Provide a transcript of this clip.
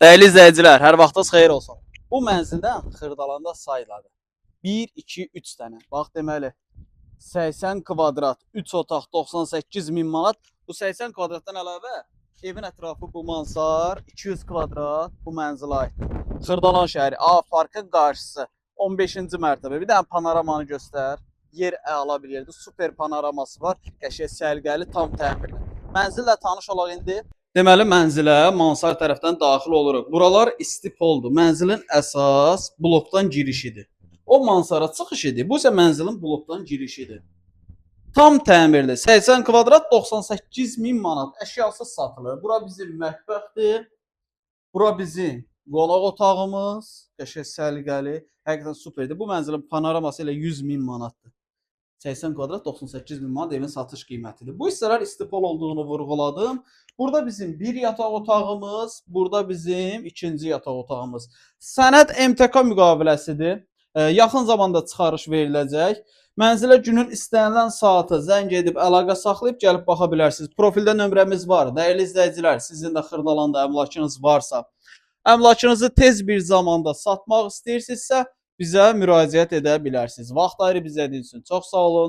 Dəyərli izləyicilər, hər vaxtınız xeyir olsun. Bu mənzildən Xırdalanda sayıladı. 1, 2, 3 dənə. Bax deməli 80 kvadrat, 3 otaq 98 min manat. Bu 80 kvadratdan əlavə evin ətrafı bu mansar 200 kvadrat bu mənzilə aiddir. Xırdalan şəhəri A Parkın qarşısı 15-ci mərtəbə. Bir dənə panoramanı göstər. Yer əla bir yerdir. Super panoraması var. Qəşəng səliqəli, tam təmirli. Mənzillə tanış olaq indi. Deməli mənzilə mansar tərəfdən daxil oluruq. Buralar isti poldur. Mənzilin əsas blokdan girişidir. O mansara çıxış idi. Bu isə mənzilin blokdan girişidir. Tam təmirli. 80 kvadrat 98 min manat. Əşyasız satılır. Bura bizim mətbəxdir. Bura bizim qonaq otağımız. Qəşəng səliqəli. Həqiqətən superdir. Bu mənzilin panoraması elə 100 min manatdır. 80 kvadrat 98 min manat evin satış qiymətidir. Bu hissələr istipol olduğunu vurğuladım. Burada bizim bir yataq otağımız, burada bizim ikinci yataq otağımız. Sənəd MTK müqaviləsidir. Yaxın zamanda çıxarış veriləcək. Mənzilə günün istənilən saatı zəng edib əlaqə saxlayıb gəlib baxa bilərsiniz. Profildə nömrəmiz var. Dəyərli izləyicilər, sizin də Xırdalanda əmlakınız varsa, əmlakınızı tez bir zamanda satmaq istəyirsinizsə, bizə müraciət edə bilərsiniz. Vaxt ayırıb izlədiyiniz üçün çox sağ olun.